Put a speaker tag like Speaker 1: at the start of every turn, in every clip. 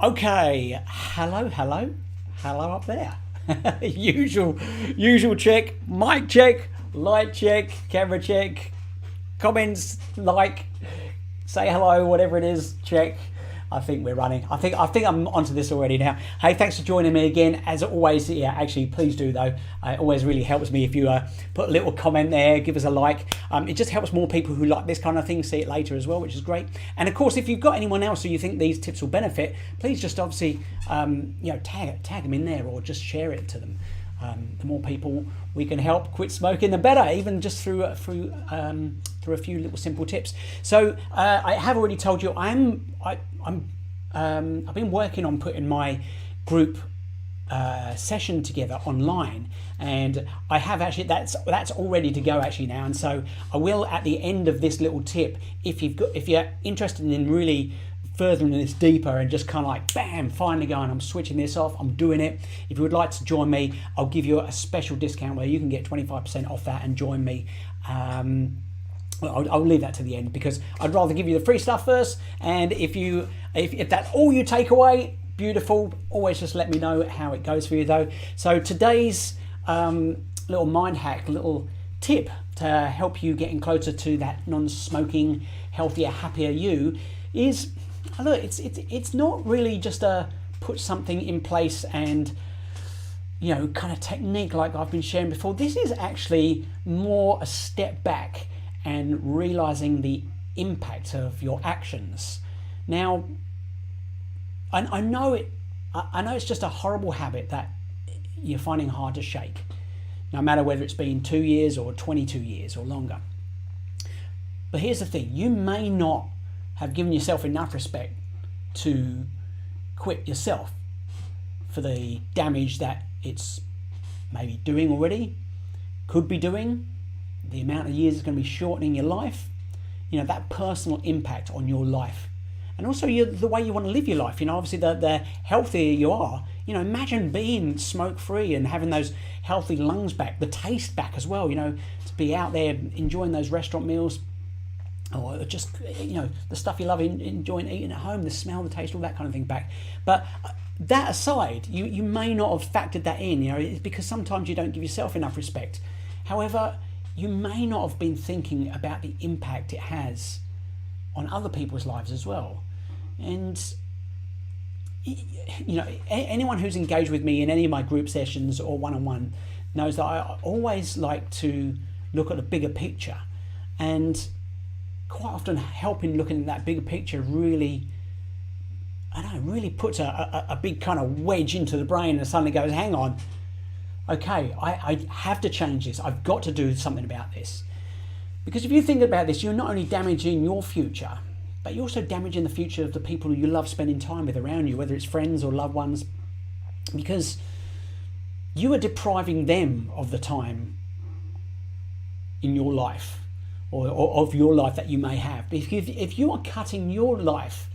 Speaker 1: Okay, hello up there. usual check, mic check, light check, camera check, comments, like, say hello, whatever it is, check. I think we're running. I think I'm onto this already now. Hey, thanks for joining me again. As always, yeah, actually, please do though. It always really helps me if you put a little comment there, give us a like. It just helps more people who like this kind of thing see it later as well, which is great. And of course, if you've got anyone else who you think these tips will benefit, please just obviously tag them in there or just share it to them. The more people we can help quit smoking, the better. Even just through a few little simple tips. So I have already told you I've been working on putting my group session together online, and I have actually that's all ready to go actually now. And so I will, at the end of this little tip, if you're interested in really furthering this deeper and just kind of like bam, finally going, I'm switching this off, I'm doing it. If you would like to join me, I'll give you a special discount where you can get 25% off that and join me. I'll leave that to the end because I'd rather give you the free stuff first. And if that's all you take away, beautiful. Always just let me know how it goes for you though. So today's little mind hack, little tip to help you getting closer to that non-smoking, healthier, happier you is, look, it's not really just a put something in place and kind of technique like I've been sharing before. This is actually more a step back and realizing the impact of your actions. Now, I know it's just a horrible habit that you're finding hard to shake, no matter whether it's been 2 years or 22 years or longer. But here's the thing, you may not have given yourself enough respect to quit yourself for the damage that it's maybe doing already, could be doing, the amount of years it's going to be shortening your life, that personal impact on your life. And also the way you want to live your life. Obviously the healthier you are, imagine being smoke-free and having those healthy lungs back, the taste back as well, to be out there enjoying those restaurant meals, or just the stuff you love enjoying eating at home, the smell, the taste, all that kind of thing back. But that aside, you may not have factored that in. It's because sometimes you don't give yourself enough respect. However, you may not have been thinking about the impact it has on other people's lives as well. And anyone who's engaged with me in any of my group sessions or one-on-one knows that I always like to look at the bigger picture, and quite often helping looking at that bigger picture really puts a big kind of wedge into the brain and suddenly goes, hang on, okay, I have to change this. I've got to do something about this. Because if you think about this, you're not only damaging your future, but you're also damaging the future of the people who you love spending time with around you, whether it's friends or loved ones, because you are depriving them of the time in your life or of your life that you may have. If you are cutting your life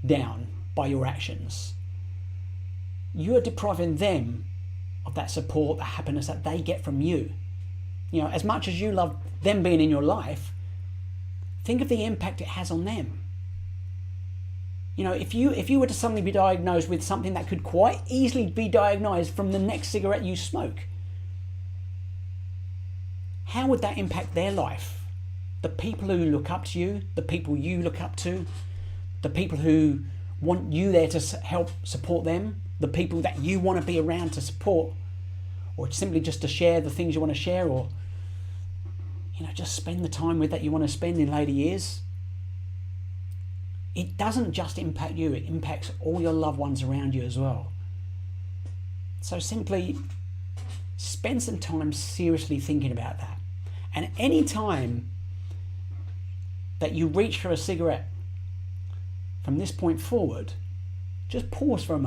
Speaker 1: down by your actions, you are depriving them of that support, the happiness that they get from you. As much as you love them being in your life, think of the impact it has on them. If you were to suddenly be diagnosed with something that could quite easily be diagnosed from the next cigarette you smoke, how would that impact their life? The people who look up to you, the people you look up to, the people who want you there to help support them, the people that you want to be around to support, or simply just to share the things you want to share, or just spend the time with that you want to spend in later years. It doesn't just impact you, it impacts all your loved ones around you as well. So simply spend some time seriously thinking about that. And any time that you reach for a cigarette from this point forward, just pause for a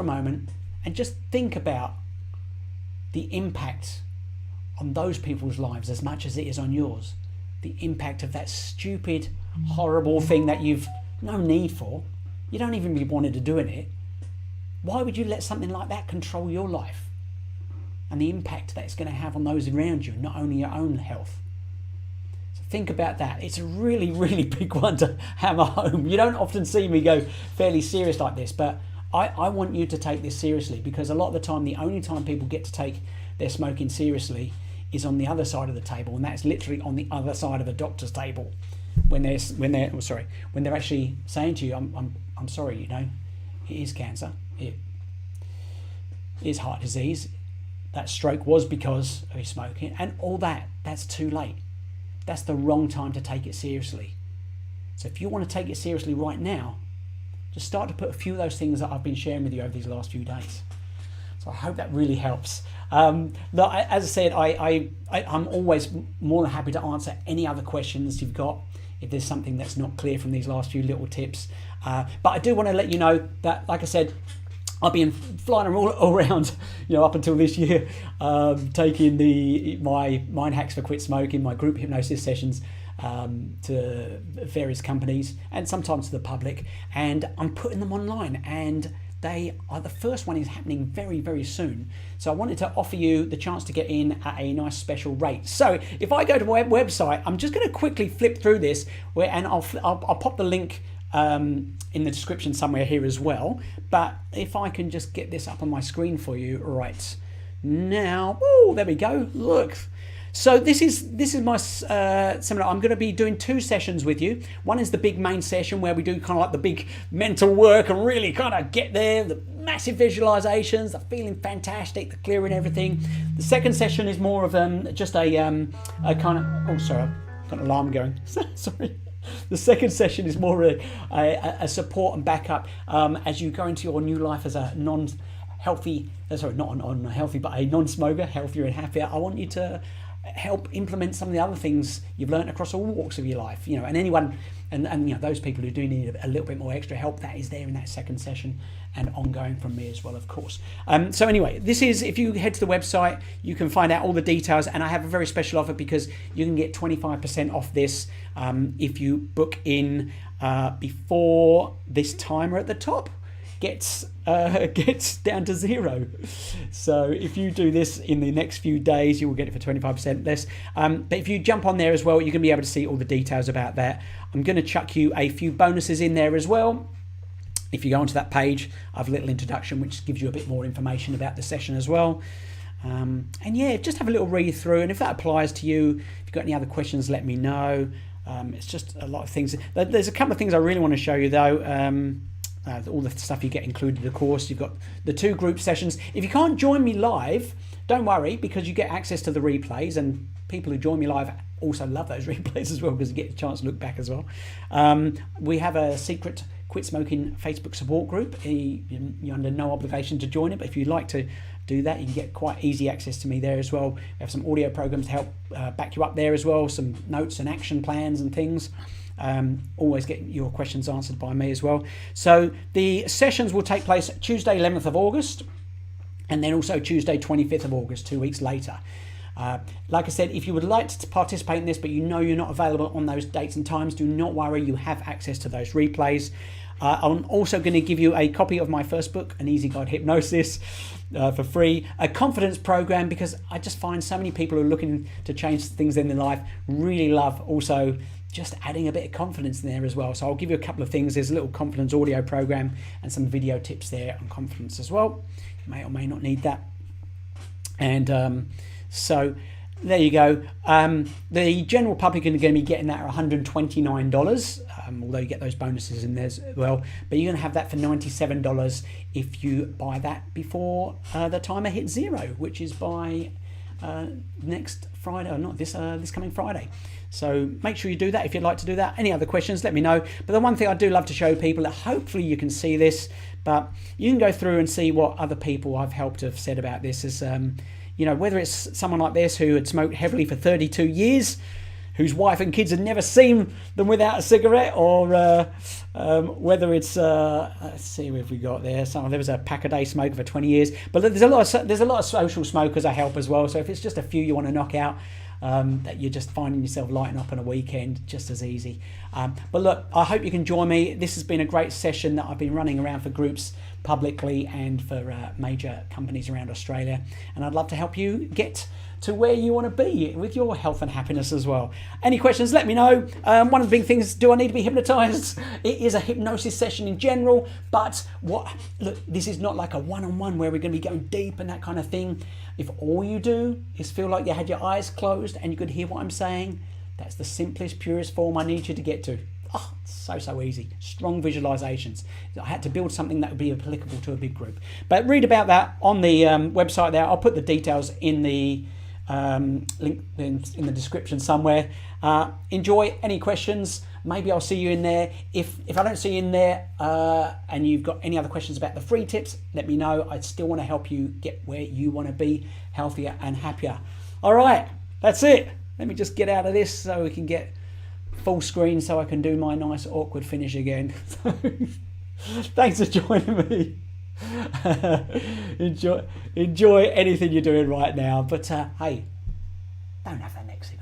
Speaker 1: moment and just think about the impact on those people's lives as much as it is on yours. The impact of that stupid, horrible thing that you've no need for. You don't even be wanted to doing it. Why would you let something like that control your life? And the impact that it's going to have on those around you, not only your own health. So think about that. It's a really, really big one to hammer home. You don't often see me go fairly serious like this, but I want you to take this seriously, because a lot of the time, the only time people get to take their smoking seriously is on the other side of the table, and that's literally on the other side of a doctor's table, when they're actually saying to you, I'm sorry, you know, it is cancer, it is heart disease, that stroke was because of his smoking, and all that. That's too late. That's the wrong time to take it seriously. So if you want to take it seriously right now, just start to put a few of those things that I've been sharing with you over these last few days. So I hope that really helps. As I said, I'm always more than happy to answer any other questions you've got, if there's something that's not clear from these last few little tips. But I do want to let you know that, like I said, I've been flying all around, you know, up until this year, taking my mind hacks for quit smoking, my group hypnosis sessions, to various companies and sometimes to the public, and I'm putting them online, and they are, the first one is happening very, very soon. So I wanted to offer you the chance to get in at a nice special rate. So if I go to my website, I'm just going to quickly flip through this, and I'll pop the link in the description somewhere here as well. But if I can just get this up on my screen for you right now. Oh, there we go. Look. So this is my seminar. I'm going to be doing 2 sessions with you. One is the big main session where we do kind of like the big mental work and really kind of get there, the massive visualizations, the feeling fantastic, the clearing everything. The second session is more of just a kind of, oh sorry, I've got an alarm going. Sorry. The second session is more a support and backup as you go into your new life as a non-healthy, sorry, not unhealthy, but a non-smoker, healthier and happier. I want you to help implement some of the other things you've learned across all walks of your life, you know, and anyone, and you know, those people who do need a little bit more extra help, that is there in that second session, and ongoing from me as well, of course. So anyway, this is, if you head to the website, you can find out all the details, and I have a very special offer because you can get 25% off this if you book in before this timer at the top gets down to 0. So if you do this in the next few days, you will get it for 25% less. But if you jump on there as well, you're going to be able to see all the details about that. I'm going to chuck you a few bonuses in there as well. If you go onto that page, I have a little introduction which gives you a bit more information about the session as well. And yeah, just have a little read through, and if that applies to you, if you've got any other questions, let me know. It's just a lot of things. There's a couple of things I really want to show you though. All the stuff you get included, of course. You've got the 2 group sessions. If you can't join me live, don't worry, because you get access to the replays, and people who join me live also love those replays as well, because you get a chance to look back as well. We have a secret quit smoking Facebook support group. You're under no obligation to join it, but if you'd like to do that, you can get quite easy access to me there as well. We have some audio programs to help back you up there as well, some notes and action plans and things. Always get your questions answered by me as well. So the sessions will take place Tuesday 11th of August, and then also Tuesday 25th of August, 2 weeks later. Like I said, if you would like to participate in this but you know you're not available on those dates and times, do not worry, you have access to those replays. I'm also going to give you a copy of my first book, An Easy Guide to Hypnosis, for free. A confidence program, because I just find so many people who are looking to change things in their life really love also just adding a bit of confidence in there as well. So I'll give you a couple of things. There's a little confidence audio program and some video tips there on confidence as well. You may or may not need that. And so there you go. The general public are going to be getting that at $129, although you get those bonuses in there as well. But you're going to have that for $97 if you buy that before the timer hits 0, which is by next Friday, or not this coming Friday. So make sure you do that if you'd like to do that. Any other questions, let me know. But the one thing I do love to show people, that hopefully you can see this, but you can go through and see what other people I've helped have said about this. Is you know, whether it's someone like this who had smoked heavily for 32 years, whose wife and kids had never seen them without a cigarette, or whether it's let's see what we got there. There was a pack a day smoker for 20 years, but there's a lot of social smokers I help as well. So if it's just a few you want to knock out, that you're just finding yourself lighting up on a weekend, just as easy. But look, I hope you can join me. This has been a great session that I've been running around for groups publicly and for major companies around Australia. And I'd love to help you get to where you want to be with your health and happiness as well. Any questions, let me know. One of the big things, do I need to be hypnotized? It is a hypnosis session in general, but look, this is not like a one-on-one where we're going to be going deep and that kind of thing. If all you do is feel like you had your eyes closed and you could hear what I'm saying, that's the simplest, purest form I need you to get to. Oh, it's so easy. Strong visualizations. I had to build something that would be applicable to a big group. But read about that on the website there. I'll put the details in the link in the description somewhere. Enjoy. Any questions, maybe I'll see you in there. If I don't see you in there and you've got any other questions about the free tips, let me know. I still want to help you get where you want to be, healthier and happier. All right, that's it. Let me just get out of this so we can get full screen so I can do my nice awkward finish again. Thanks for joining me. enjoy anything you're doing right now, but hey, don't have that next